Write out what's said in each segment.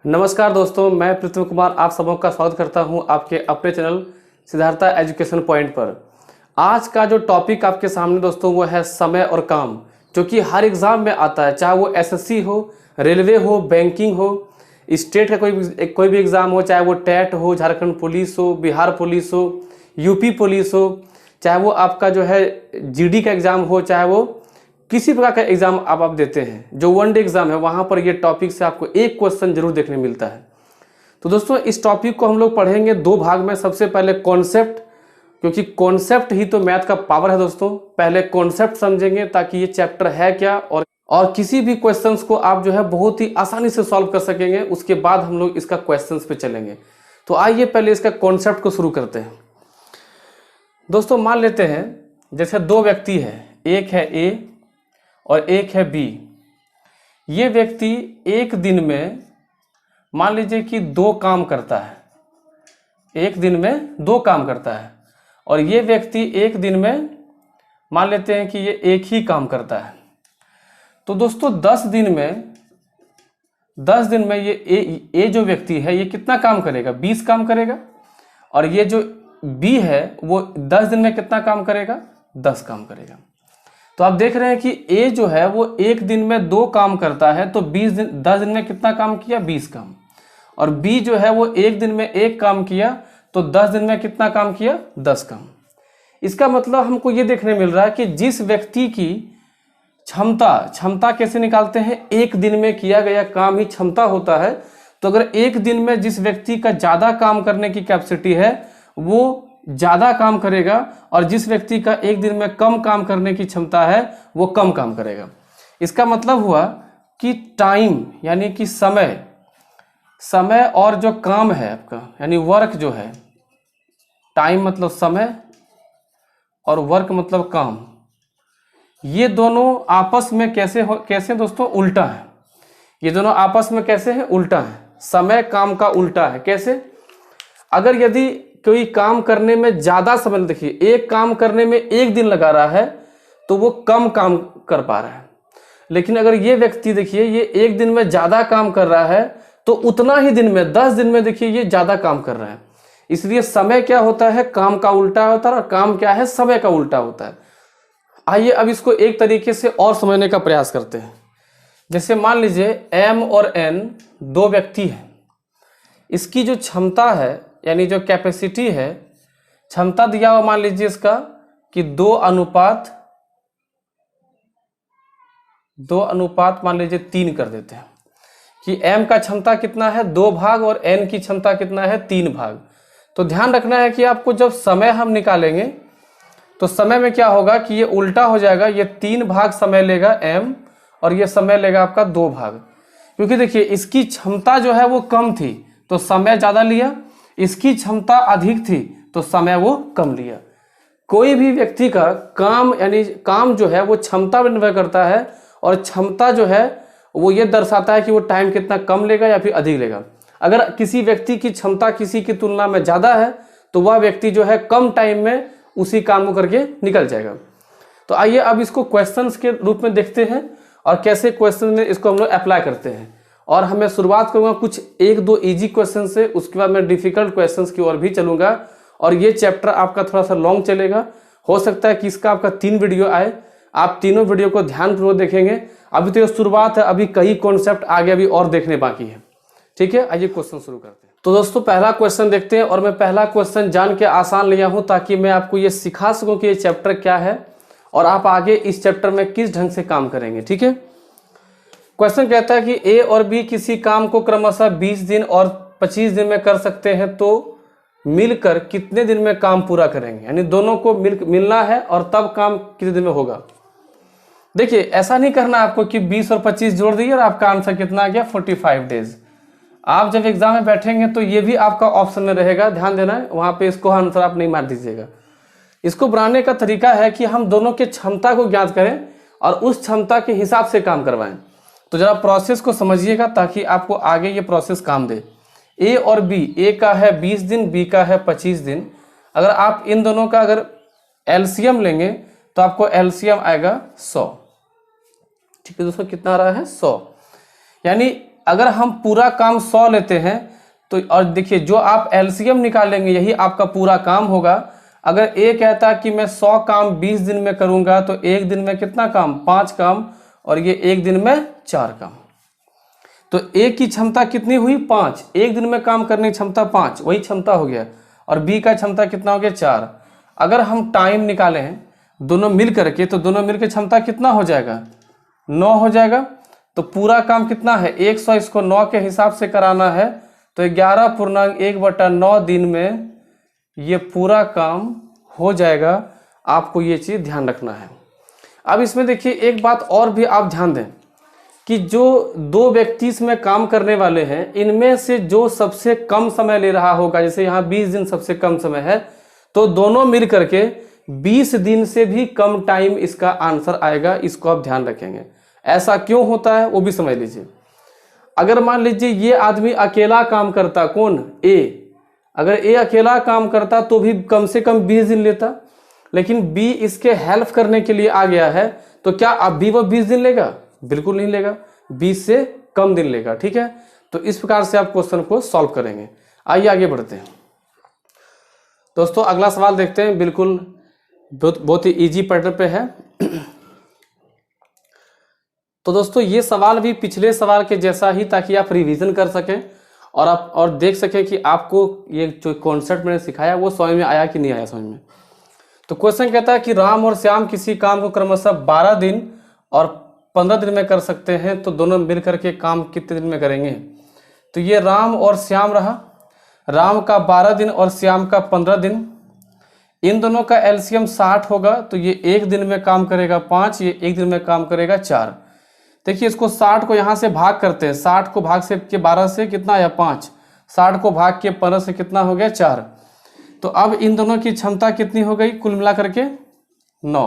नमस्कार दोस्तों, मैं पृथ्वी कुमार आप सबों का स्वागत करता हूं आपके अपने चैनल सिद्धार्था एजुकेशन पॉइंट पर। आज का जो टॉपिक आपके सामने दोस्तों वो है समय और काम, जो कि हर एग्ज़ाम में आता है, चाहे वो एसएससी हो, रेलवे हो, बैंकिंग हो, स्टेट का कोई भी एग्ज़ाम हो, चाहे वो टेट हो, झारखंड पुलिस हो, बिहार पुलिस हो, यूपी पुलिस हो, चाहे वो आपका जो है जीडी का एग्ज़ाम हो, चाहे वो किसी प्रकार का एग्जाम आप देते हैं, जो वन डे एग्जाम है, वहां पर ये टॉपिक से आपको एक क्वेश्चन जरूर देखने मिलता है। तो दोस्तों इस टॉपिक को हम लोग पढ़ेंगे दो भाग में। सबसे पहले कॉन्सेप्ट, क्योंकि कॉन्सेप्ट ही तो मैथ का पावर है दोस्तों। पहले कॉन्सेप्ट समझेंगे ताकि ये चैप्टर है क्या और किसी भी क्वेश्चंस को आप जो है बहुत ही आसानी से सॉल्व कर सकेंगे। उसके बाद हम लोग इसका क्वेश्चंस पे चलेंगे। तो आइए पहले इसका कॉन्सेप्ट को शुरू करते हैं। दोस्तों मान लेते हैं जैसे दो व्यक्ति है, एक है ए और एक है बी। ये व्यक्ति एक दिन में मान लीजिए कि दो काम करता है, एक दिन में दो काम करता है, और ये व्यक्ति एक दिन में मान लेते हैं कि ये एक ही काम करता है। तो दोस्तों 10 दिन में ये जो व्यक्ति है ये कितना काम करेगा? 20 काम करेगा। और ये जो बी है वो 10 दिन में कितना काम करेगा? 10 काम करेगा। तो आप देख रहे हैं कि ए जो है वो एक दिन में दो काम करता है, तो 10 दिन में कितना काम किया? 20 काम। और बी जो है वो एक दिन में एक काम किया, तो 10 दिन में कितना काम किया? 10 काम। इसका मतलब हमको ये देखने मिल रहा है कि जिस व्यक्ति की क्षमता कैसे निकालते हैं? एक दिन में किया गया काम ही क्षमता होता है। तो अगर एक दिन में जिस व्यक्ति का ज़्यादा काम करने की कैपेसिटी है वो ज़्यादा काम करेगा, और जिस व्यक्ति का एक दिन में कम काम करने की क्षमता है वो कम काम करेगा। इसका मतलब हुआ कि टाइम यानी कि समय और जो काम है आपका यानी वर्क जो है, टाइम मतलब समय और वर्क मतलब काम, ये दोनों आपस में कैसे दोस्तों? उल्टा है। ये दोनों आपस में कैसे है? उल्टा है। समय काम का उल्टा है। कैसे? अगर यदि कोई काम करने में ज़्यादा समय, देखिए एक काम करने में एक दिन लगा रहा है तो वो कम काम कर पा रहा है। लेकिन अगर ये व्यक्ति देखिए ये एक दिन में ज़्यादा काम कर रहा है तो उतना ही दिन में 10 दिन में देखिए ये ज़्यादा काम कर रहा है। इसलिए समय क्या होता है? काम का उल्टा होता है, और काम क्या है? समय का उल्टा होता है। आइए अब इसको एक तरीके से और समझने का प्रयास करते हैं। जैसे मान लीजिए एम और एन दो व्यक्ति हैं। इसकी जो क्षमता है यानी जो कैपेसिटी है, क्षमता दिया हुआ मान लीजिए इसका कि 2 अनुपात मान लीजिए 3 कर देते हैं कि m का क्षमता कितना है? 2 भाग, और n की क्षमता कितना है? 3 भाग। तो ध्यान रखना है कि आपको जब समय हम निकालेंगे तो समय में क्या होगा कि ये उल्टा हो जाएगा। ये 3 भाग समय लेगा m, और ये समय लेगा आपका 2 भाग। क्योंकि देखिए इसकी क्षमता जो है वो कम थी तो समय ज़्यादा लिया, इसकी क्षमता अधिक थी तो समय वो कम लिया। कोई भी व्यक्ति का काम यानी काम जो है वो क्षमता पर निर्भर करता है, और क्षमता जो है वो ये दर्शाता है कि वो टाइम कितना कम लेगा या फिर अधिक लेगा। अगर किसी व्यक्ति की क्षमता किसी की तुलना में ज़्यादा है तो वह व्यक्ति जो है कम टाइम में उसी काम को करके निकल जाएगा। तो आइए अब इसको क्वेश्चंस के रूप में देखते हैं और कैसे क्वेश्चन में इसको हम लोग अप्लाई करते हैं। और हमें शुरुआत करूंगा कुछ 1-2 इजी क्वेश्चन से, उसके बाद मैं डिफिकल्ट क्वेश्चंस की ओर भी चलूंगा। और ये चैप्टर आपका थोड़ा सा लॉन्ग चलेगा, हो सकता है कि इसका आपका 3 वीडियो आए। आप तीनों वीडियो को ध्यानपूर्वक देखेंगे। अभी तो ये शुरुआत है, अभी कई कॉन्सेप्ट आगे अभी और देखने बाकी है। ठीक है, आइए क्वेश्चन शुरू करते हैं। तो दोस्तों पहला क्वेश्चन देखते हैं, और मैं पहला क्वेश्चन जान के आसान लिया हूँ ताकि मैं आपको ये सिखा सकूँ कि ये चैप्टर क्या है और आप आगे इस चैप्टर में किस ढंग से काम करेंगे। ठीक है, क्वेश्चन कहता है कि ए और बी किसी काम को क्रमशः 20 दिन और 25 दिन में कर सकते हैं, तो मिलकर कितने दिन में काम पूरा करेंगे? यानी दोनों को मिलना है और तब काम कितने दिन में होगा। देखिए ऐसा नहीं करना आपको कि 20 और 25 जोड़ दिए और आपका आंसर कितना आ गया? 45 डेज। आप जब एग्जाम में बैठेंगे तो ये भी आपका ऑप्शन में रहेगा, ध्यान देना है, वहां पे इसको आंसर आप नहीं मार दीजिएगा। इसको बनाने का तरीका है कि हम दोनों के क्षमता को ज्ञात करें और उस क्षमता के हिसाब से काम करवाएं। तो जरा प्रोसेस को समझिएगा ताकि आपको आगे ये प्रोसेस काम दे। ए और बी, ए का है 20 दिन, बी का है 25 दिन। अगर आप इन दोनों का अगर एलसीएम लेंगे तो आपको एलसीएम आएगा 100। ठीक है दोस्तों, कितना आ रहा है? 100। यानी अगर हम पूरा काम 100 लेते हैं तो, और देखिए जो आप एलसीएम निकालेंगे यही आपका पूरा काम होगा। अगर ए कहता कि मैं 100 काम 20 दिन में करूंगा तो एक दिन में कितना काम, 5 काम, और ये एक दिन में 4 काम। तो ए की क्षमता कितनी हुई, 5, एक दिन में काम करने की क्षमता 5, वही क्षमता हो गया। और बी का क्षमता कितना हो गया, 4। अगर हम टाइम निकाले हैं दोनों मिल करके तो दोनों मिलकर क्षमता कितना हो जाएगा, 9 हो जाएगा। तो पूरा काम कितना है 100, इसको 9 के हिसाब से कराना है तो 11.1/9 दिन में ये पूरा काम हो जाएगा। आपको ये चीज़ ध्यान रखना है। अब इसमें देखिए एक बात और भी आप ध्यान दें कि जो 2 व्यक्ति इसमें काम करने वाले हैं इनमें से जो सबसे कम समय ले रहा होगा, जैसे यहाँ 20 दिन सबसे कम समय है, तो दोनों मिल करके 20 दिन से भी कम टाइम इसका आंसर आएगा। इसको आप ध्यान रखेंगे। ऐसा क्यों होता है वो भी समझ लीजिए। अगर मान लीजिए ये आदमी अकेला काम करता, कौन, ए, अगर ए अकेला काम करता तो भी कम से कम 20 दिन लेता, लेकिन बी इसके हेल्प करने के लिए आ गया है तो क्या अब भी वो 20 दिन लेगा, बिल्कुल नहीं लेगा, 20 से कम दिन लेगा। ठीक है, तो इस प्रकार से आप क्वेश्चन को सॉल्व करेंगे। आइए आगे बढ़ते हैं दोस्तों, अगला सवाल देखते हैं। बिल्कुल बहुत ही इजी पैटर्न पे है। तो दोस्तों ये सवाल भी पिछले सवाल के जैसा ही, ताकि आप रिवीजन कर सकें और आप और देख सकें कि आपको ये जो कॉन्सेप्ट मैंने सिखाया वो समझ में आया कि नहीं आया समझ में। तो क्वेश्चन कहता है कि राम और श्याम किसी काम को क्रमशः 12 दिन और 15 दिन में कर सकते हैं, तो दोनों मिल करके काम कितने दिन में करेंगे। तो ये राम और श्याम रहा, राम का 12 दिन और श्याम का 15 दिन, इन दोनों का एलसीएम 60 होगा, तो ये एक दिन में काम करेगा 5, ये एक दिन में काम करेगा 4। देखिए इसको 60 को यहाँ से भाग करते हैं, 60 को भाग से के 12 से कितना आया 5, 60 को भाग के 15 से कितना हो गया 4। तो अब इन दोनों की क्षमता कितनी हो गई कुल मिला करके 9।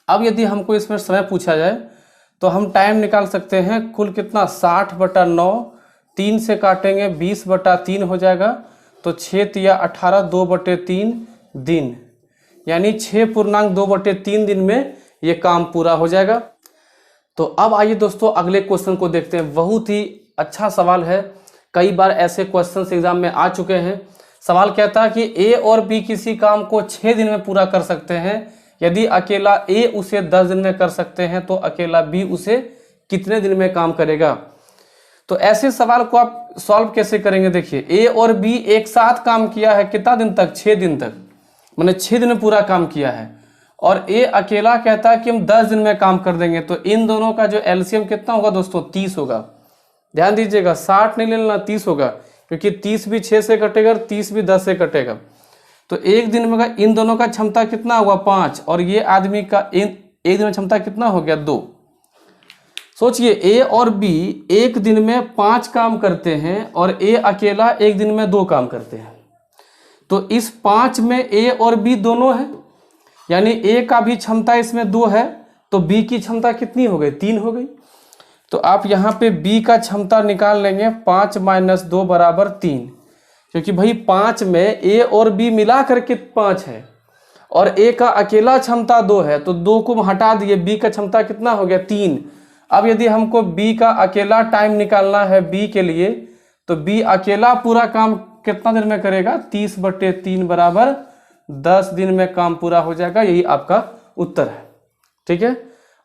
अब यदि हमको इसमें समय पूछा जाए तो हम टाइम निकाल सकते हैं कुल कितना 60/9, 3 से काटेंगे 20/3 हो जाएगा, तो 6 या 18, 2/3 दिन, यानी 6.2/3 दिन में ये काम पूरा हो जाएगा। तो अब आइए दोस्तों अगले क्वेश्चन को देखते हैं। बहुत ही अच्छा सवाल है, कई बार ऐसे क्वेश्चन एग्जाम में आ चुके हैं। सवाल कहता है कि ए और बी किसी काम को 6 दिन में पूरा कर सकते हैं। यदि अकेला ए उसे 10 दिन में कर सकते हैं तो अकेला बी उसे कितने दिन में काम करेगा। तो ऐसे सवाल को आप सॉल्व कैसे करेंगे। देखिए ए और बी एक साथ काम किया है कितना दिन तक, 6 दिन तक, मैंने 6 दिन में पूरा काम किया है, और ए अकेला कहता है कि हम 10 दिन में काम कर देंगे। तो इन दोनों का जो एलसीएम कितना होगा दोस्तों, 30 होगा। ध्यान दीजिएगा 60 नहीं लेना, 30 होगा, क्योंकि 30 भी 6 से कटेगा और 30 भी 10 से कटेगा। तो एक दिन में इन दोनों का क्षमता कितना हुआ 5, और ये आदमी का एक दिन में क्षमता कितना हो गया 2। सोचिए ए और बी एक दिन में 5 काम करते हैं और ए अकेला एक दिन में 2 काम करते हैं। तो इस 5 में ए और बी दोनों है, यानी ए का भी क्षमता इसमें 2 है, तो बी की क्षमता कितनी हो गई, 3 हो गई। तो आप यहाँ पे बी का क्षमता निकाल लेंगे, 5 - 2 = 3, क्योंकि भाई 5 में ए और बी मिला करके 5 है और ए का अकेला क्षमता 2 है, तो 2 को हटा दिए, बी का क्षमता कितना हो गया 3। अब यदि हमको बी का अकेला टाइम निकालना है बी के लिए, तो बी अकेला पूरा काम कितना दिन में करेगा, 30/3 = 10 दिन में काम पूरा हो जाएगा। यही आपका उत्तर है। ठीक है,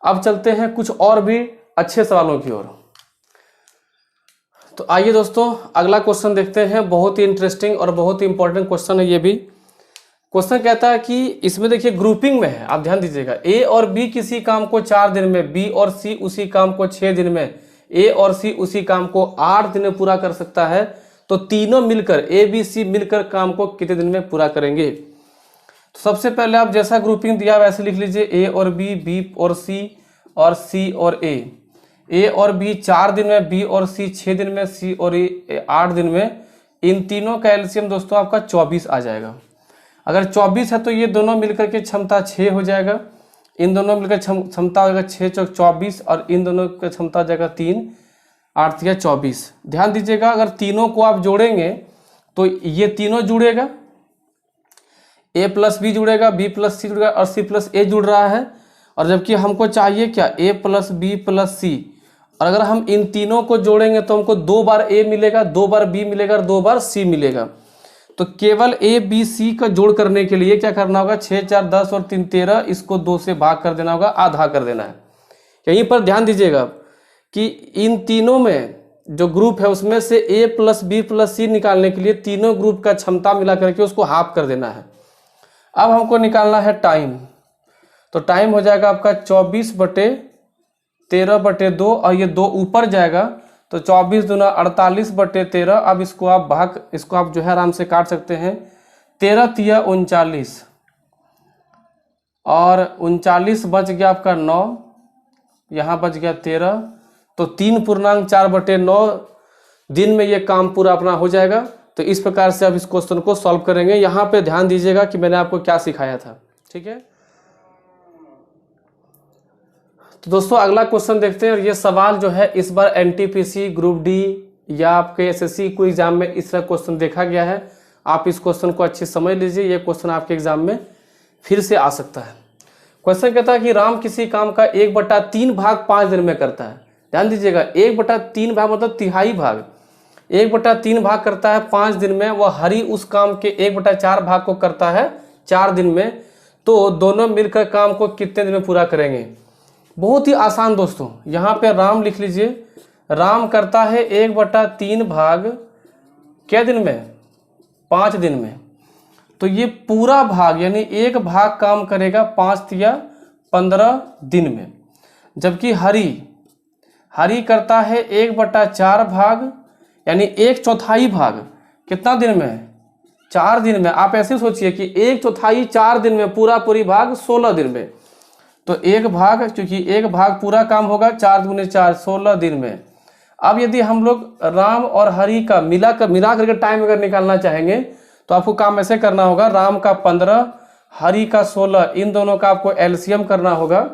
अब चलते हैं कुछ और भी अच्छे सवालों की ओर। तो आइए दोस्तों अगला क्वेश्चन देखते हैं। बहुत ही इंटरेस्टिंग और बहुत ही इंपॉर्टेंट क्वेश्चन है ये भी। क्वेश्चन कहता है कि इसमें देखिए ग्रुपिंग में है, आप ध्यान दीजिएगा। ए और बी किसी काम को 4 दिन में, बी और सी उसी काम को 6 दिन में, ए और सी उसी काम को 8 दिन में पूरा कर सकता है, तो तीनों मिलकर ए बी सी मिलकर काम को कितने दिन में पूरा करेंगे। तो सबसे पहले आप जैसा ग्रुपिंग दिया वैसे लिख लीजिए, ए और बी और सी और ए और बी 4 दिन में, बी और सी 6 दिन में, सी और ए 8 दिन में। इन तीनों का एलसीएम दोस्तों आपका 24 आ जाएगा। अगर 24 है तो ये दोनों मिलकर के क्षमता 6 हो जाएगा, इन दोनों मिलकर क्षमता हो जाएगा 6 × 24, और इन दोनों का क्षमता हो जाएगा 3 8 या 24। ध्यान दीजिएगा अगर तीनों को आप जोड़ेंगे तो ये तीनों जुड़ेगा, ए प्लस बी जुड़ेगा, बी प्लस सी जुड़ेगा और सी प्लस ए जुड़ रहा है। और जबकि हमको चाहिए क्या, ए प्लस बी प्लस सी, और अगर हम इन तीनों को जोड़ेंगे तो हमको 2 बार ए मिलेगा, 2 बार बी मिलेगा और 2 बार सी मिलेगा। तो केवल ए बी सी का जोड़ करने के लिए क्या करना होगा, 6 4 10 और 3 13, इसको 2 से भाग कर देना होगा, आधा कर देना है। यहीं पर ध्यान दीजिएगा कि इन तीनों में जो ग्रुप है उसमें से ए प्लस बी प्लस सी निकालने के लिए तीनों ग्रुप का क्षमता मिला करके उसको हाफ कर देना है। अब हमको निकालना है टाइम, तो टाइम हो जाएगा आपका 24/13/2 और ये 2 ऊपर जाएगा तो 24 दूना 48/13। अब इसको आप जो है आराम से काट सकते हैं। 13 तिया 39 और 39 बच गया आपका 9, यहाँ बच गया 13, तो 3.4/9 दिन में ये काम पूरा अपना हो जाएगा। तो इस प्रकार से आप इस क्वेश्चन को सॉल्व करेंगे। यहाँ पे ध्यान दीजिएगा कि मैंने आपको क्या सिखाया था, ठीक है। तो दोस्तों अगला क्वेश्चन देखते हैं, और ये सवाल जो है इस बार एनटीपीसी ग्रुप डी या आपके एसएससी को एग्जाम में इस तरह क्वेश्चन देखा गया है। आप इस क्वेश्चन को अच्छे समझ लीजिए, ये क्वेश्चन आपके एग्जाम में फिर से आ सकता है। क्वेश्चन कहता है कि राम किसी काम का 1/3 भाग 5 दिन में करता है। ध्यान दीजिएगा, 1/3 भाग मतलब तिहाई भाग, 1/3 भाग करता है 5 दिन में। वह हरि उस काम के 1/4 भाग को करता है 4 दिन में। तो दोनों मिलकर काम को कितने दिन में पूरा करेंगे। बहुत ही आसान दोस्तों, यहाँ पे राम लिख लीजिए। राम करता है 1/3 भाग क्या दिन में, 5 दिन में। तो ये पूरा भाग यानी एक भाग काम करेगा 5 या 15 दिन में। जबकि हरि करता है 1/4 भाग यानी 1/4 भाग कितना दिन में, 4 दिन में। आप ऐसे सोचिए कि 1/4 4 दिन में, पूरी भाग 16 दिन में। तो एक भाग, क्योंकि एक भाग पूरा काम होगा 4 दूने 4 16 दिन में। अब यदि हम लोग राम और हरि का मिला करके टाइम अगर निकालना चाहेंगे तो आपको काम ऐसे करना होगा, राम का 15 हरि का 16, इन दोनों का आपको एलसीएम करना होगा,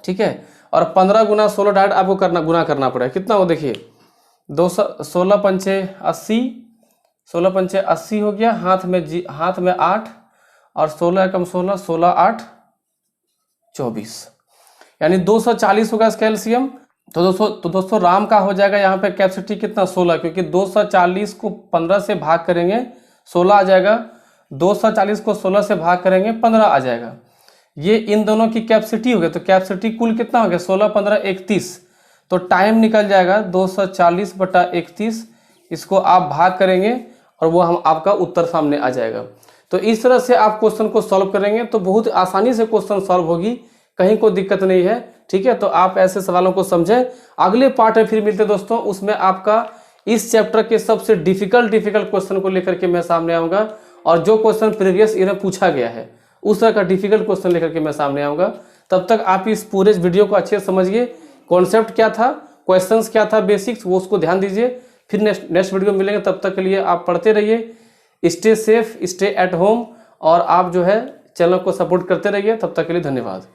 ठीक है। और 15 गुना 16 डायरेक्ट आपको गुना करना पड़ेगा। कितना हो देखिए, 16 पंचे 80, 16 पंचे 80 हो गया, हाथ में 8 और 16 कम 16, 16 8 24 यानी 240 होगा इसका एलसीएम। तो दोस्तों राम का हो जाएगा यहाँ पे कैपेसिटी कितना, 16, क्योंकि 240 को 15 से भाग करेंगे 16 आ जाएगा, 240 को 16 से भाग करेंगे 15 आ जाएगा। ये इन दोनों की कैपेसिटी हो गई। तो कैपेसिटी कुल कितना हो गया, 16 15 31। तो टाइम निकल जाएगा 240/31। इसको आप भाग करेंगे और वो आपका उत्तर सामने आ जाएगा। तो इस तरह से आप क्वेश्चन को सॉल्व करेंगे तो बहुत आसानी से क्वेश्चन सॉल्व होगी, कहीं कोई दिक्कत नहीं है, ठीक है। तो आप ऐसे सवालों को समझें। अगले पार्ट में फिर मिलते दोस्तों, उसमें आपका इस चैप्टर के सबसे डिफिकल्ट क्वेश्चन को लेकर के मैं सामने आऊँगा, और जो क्वेश्चन प्रीवियस ईयर में पूछा गया है उस तरह का डिफिकल्ट क्वेश्चन लेकर के मैं सामने आऊँगा। तब तक आप इस पूरे वीडियो को अच्छे से समझिए, कॉन्सेप्ट क्या था, क्वेश्चंस क्या था बेसिक्स, वो उसको ध्यान दीजिए। फिर नेक्स्ट वीडियो में मिलेंगे, तब तक के लिए आप पढ़ते रहिए, stay safe, stay at home, और आप जो है चैनल को सपोर्ट करते रहिए। तब तक के लिए धन्यवाद।